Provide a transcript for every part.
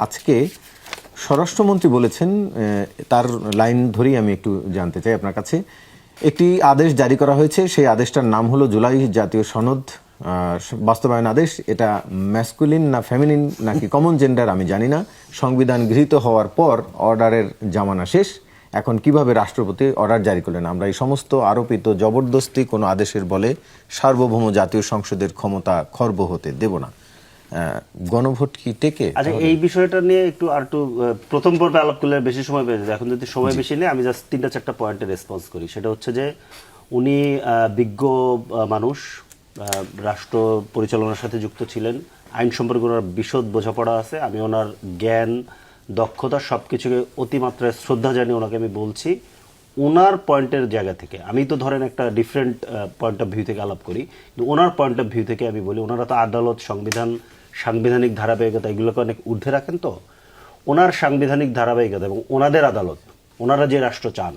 আজকে স্বরাষ্ট্রমন্ত্রী বলেছেন, তার লাইন ধরেই আমি একটু জানতে চাই আপনার কাছে। একটি আদেশ জারি করা হয়েছে, সেই আদেশটার নাম হলো জুলাই জাতীয় সনদ বাস্তবায়ন আদেশ। এটা ম্যাসকুলিন না ফেমিনিন নাকি কমন জেন্ডার আমি জানি না। সংবিধান গৃহীত হওয়ার পর অর্ডারের জামানা শেষ, এখন কিভাবে রাষ্ট্রপতি অর্ডার জারি করলেন? আমরা এই সমস্ত আরোপিত জবরদস্তি কোনো আদেশের বলে সার্বভৌম জাতীয় সংসদের ক্ষমতা খর্ব হতে দেব না। গণভোট কি টেকে? আচ্ছা, এই বিষয়টা নিয়ে একটু প্রথম পর্বে আলাপ করলে বেশি সময় বেড়ে যায়। এখন যদি সময় বেশি নেই, আমি জাস্ট 3-4টা পয়েন্টে রেসপন্স করি। সেটা হচ্ছে যে উনি বিজ্ঞ মানুষ, রাষ্ট্র পরিচালনার সাথে যুক্ত ছিলেন, আইন সম্পর্কে ওনার বিশদ বোঝাপড়া আছে। আমি ওনার জ্ঞান, দক্ষতা সবকিছুকে অতিমাত্রায় শ্রদ্ধা জানিয়ে ওনাকে আমি বলছি ওনার পয়েন্টের জায়গা থেকে। আমি তো ধরেন একটা ডিফারেন্ট পয়েন্ট অফ ভিউ থেকে আলাপ করি, কিন্তু ওনার পয়েন্ট অফ ভিউ থেকে আমি বলি, ওনারা তো আদালত, সংবিধান, সাংবিধানিক ধারাবাহিকতা এগুলোকে অনেক ঊর্ধ্বে রাখেন। তো ওনার সাংবিধানিক ধারাবাহিকতা এবং ওনাদের আদালত, ওনারা যে রাষ্ট্র চান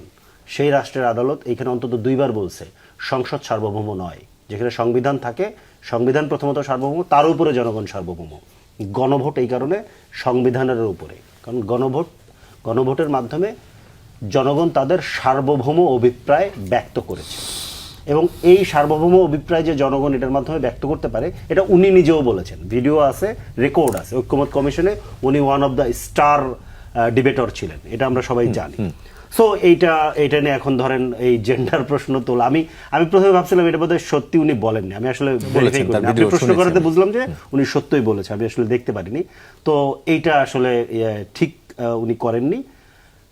সেই রাষ্ট্রের আদালত এইখানে অন্তত 2বার বলছে সংসদ সার্বভৌম নয়। যেখানে সংবিধান থাকে, সংবিধান প্রথমত সার্বভৌম, তার উপরে জনগণ সার্বভৌম। গণভোট এই কারণে সংবিধানের উপরে, কারণ গণভোটের মাধ্যমে জনগণ তাদের সার্বভৌম অভিপ্রায় ব্যক্ত করেছে, এবং এই সার্বভৌম অভিপ্রায় যে জনগণ এটার মাধ্যমে ব্যক্ত করতে পারে, এটা উনি নিজেও বলেছেন। ভিডিও আছে, রেকর্ড আছে। ঐক্যমত কমিশনে উনি ওয়ান অফ দ্য স্টার ডিবেটর ছিলেন, এটা আমরা সবাই জানি। সো এইটা নিয়ে এখন ধরেন এই জেন্ডার প্রশ্ন তোলা, আমি প্রথমে ভাবছিলাম এটা বোধহয় সত্যি উনি বলেননি। আমি আসলে ভেরিফাই করিনি, আপনি প্রশ্ন করাতে বুঝলাম যে উনি সত্যই বলেছে, আমি আসলে দেখতে পারিনি। তো এইটা আসলে ঠিক উনি করেননি।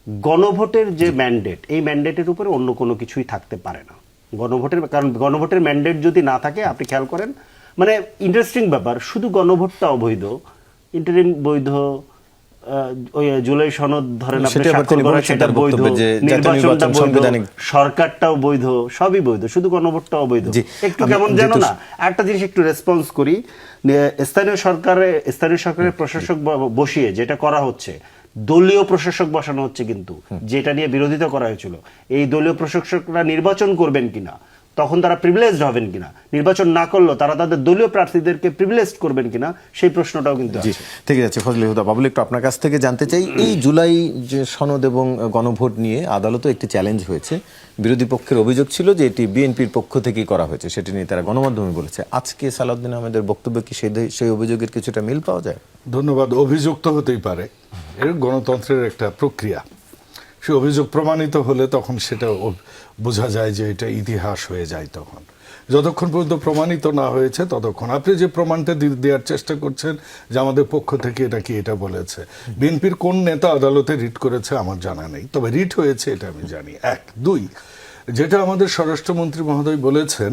গণভোটের যে ম্যান্ডেট, এই ম্যান্ডেটের উপরে অন্য কোনো কিছুই থাকতে পারে না। কারণ গণভোটের ম্যান্ডেট যদি না থাকে, আপনি খেয়াল করেন, মানে ইন্টারেস্টিং ব্যাপার, শুধু গণভোটটা অবৈধ, ইন্টারিম বৈধ, ওই জুলাই সনদ ধরেন আপনি স্বাক্ষর করা সেটা বৈধ, নির্বাচনটা বৈধ, সরকারটাও বৈধ, সবই বৈধ, শুধু গণভোটটা অবৈধ। একটু কেমন যেন না। একটা জিনিস একটু রেসপন্স করি, স্থানীয় সরকারের প্রশাসক বসিয়ে যেটা করা হচ্ছে, দলীয় প্রশাসক বসানো হচ্ছে, কিন্তু যেটা নিয়ে বিরোধিতা করা হয়েছিল, এই দলীয় প্রশাসকরা নির্বাচন করবেন কিনা, তখন তারা প্রিভিলেজড হবেন কিনা, নির্বাচন না করলেও তারা তাদের দলীয় প্রার্থীদেরকে প্রিভিলেজড করবেন কিনা, সেই প্রশ্নটাও কিন্তু আছে। ঠিক আছে, ফজলে হুদা বাবুল, একটু আপনার কাছ থেকে জানতে চাই, এই জুলাই যে সনদ এবং গণভোট নিয়ে আদালতে একটি চ্যালেঞ্জ হয়েছে। বিরোধী পক্ষের অভিযোগ ছিল যে এটি বিএনপির পক্ষ থেকেই করা হয়েছে, সেটি নিয়ে তারা গণমাধ্যমে বলেছে। আজকে সালাউদ্দিন আহমেদের বক্তব্য কি সেই অভিযোগের কিছুটা মিল পাওয়া যায়? ধন্যবাদ। অভিযোগ তো হতেই পারে, এর গণতন্ত্রের একটা প্রক্রিয়া। সে অভিযোগ প্রমাণিত হলে তখন সেটা বোঝা যায় যে এটা ইতিহাস হয়ে যায়। তখন যতক্ষণ পর্যন্ত প্রমাণিত না হয়েছে ততক্ষণ আপনি যে প্রমাণটা দেওয়ার চেষ্টা করছেন যে আমাদের পক্ষ থেকে এটা বলেছে, বিএনপির কোন নেতা আদালতে রিট করেছে আমার জানা নেই, তবে রিট হয়েছে এটা আমি জানি। 1, 2, যেটা আমাদের স্বরাষ্ট্রমন্ত্রী মহোদয় বলেছেন,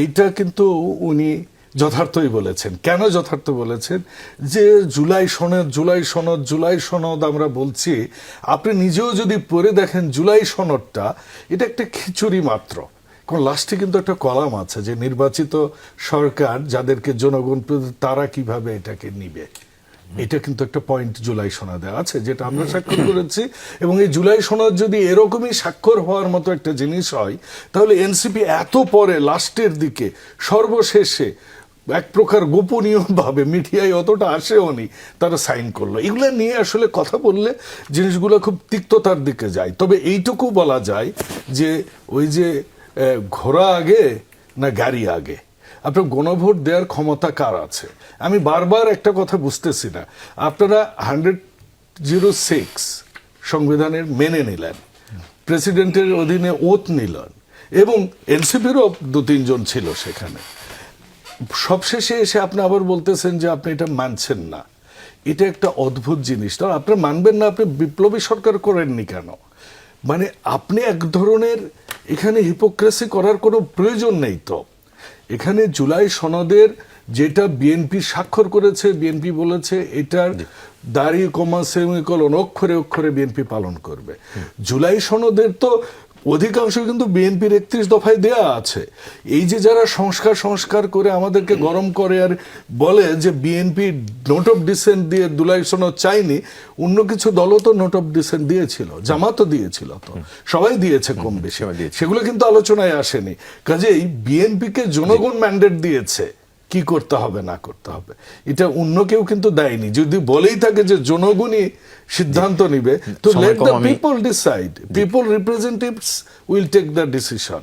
এইটা কিন্তু উনি যথার্থই বলেছেন। কেন যথার্থ বলেছেন? যে জুলাই সনদ আমরা বলছি, আপনি নিজেও যদি পড়ে দেখেন জুলাই সনদটা, এটা একটা খিচুড়ি মাত্র। কারণ লাস্টে কিন্তু একটা কলাম আছে যে নির্বাচিত সরকার যাদেরকে জনগণ তারা কিভাবে এটাকে নিবে, এটা কিন্তু একটা পয়েন্ট জুলাই সনদে আছে, যেটা আমরা স্বাক্ষর করেছি। এবং এই জুলাই সনদ যদি এরকমই স্বাক্ষর হওয়ার মতো একটা জিনিস হয়, তাহলে এনসিপি এত পরে লাস্টের দিকে সর্বশেষে এক প্রকার গোপনীয়ভাবে, মিডিয়ায় অতটা আসেও নি, তারা সাইন করলো। এগুলো নিয়ে আসলে কথা বললে জিনিসগুলো খুব তিক্ততার দিকে যায়। তবে এইটুকু বলা যায় যে ওই যে ঘোড়া আগে না গাড়ি আগে, আপনার গণভোট দেওয়ার ক্ষমতা কার আছে? আমি বারবার একটা কথা বুঝতেছি না। আপনারা 106 সংবিধানের মেনে নিলেন, প্রেসিডেন্টের অধীনে ওথ নিলেন, এবং এনসিপিরও 2-3 জন ছিল সেখানে। সবশেষে এসে আপনি আবার বলতেছেন যে আপনি এটা মানছেন না। এটা একটা অদ্ভুত জিনিস। তো আপনি মানবেন না, আপনি বিপ্লবী সরকার করেননি কেন? মানে আপনি এক ধরনের এখানে হিপোক্রেসি করার কোনো প্রয়োজন নেই। তো এখানে জুলাই সনদের যেটা বিএনপি স্বাক্ষর করেছে, বিএনপি বলেছে এটার দাড়ি, কমা, সেমিকোলন অক্ষরে অক্ষরে বিএনপি পালন করবে। জুলাই সনদের তো অধিকাংশ কিন্তু বিএনপির 31 দফায় দেয়া আছে। এই যে যারা সংস্কার করে আমাদেরকে গরম করে আর বলে যে বিএনপি নোট অফ ডিসেন্ট দিয়ে জুলাই সনদ চাইনি, অন্য কিছু দলও তো নোট অফ ডিসেন্ট দিয়েছিল, জামাতও দিয়েছিল, তো সবাই দিয়েছে কম বেশি, সেগুলো কিন্তু আলোচনায় আসেনি। কাজেই বিএনপিকে জনগণ ম্যান্ডেট দিয়েছে কি করতে হবে না করতে হবে। এটা অন্য কেউ কিন্তু দেয়নি। যদি বলেই থাকে যে জনগণই সিদ্ধান্ত নিবে, তো সময় লেট কম, দ্য আমি- people decide, people representatives will take the decision.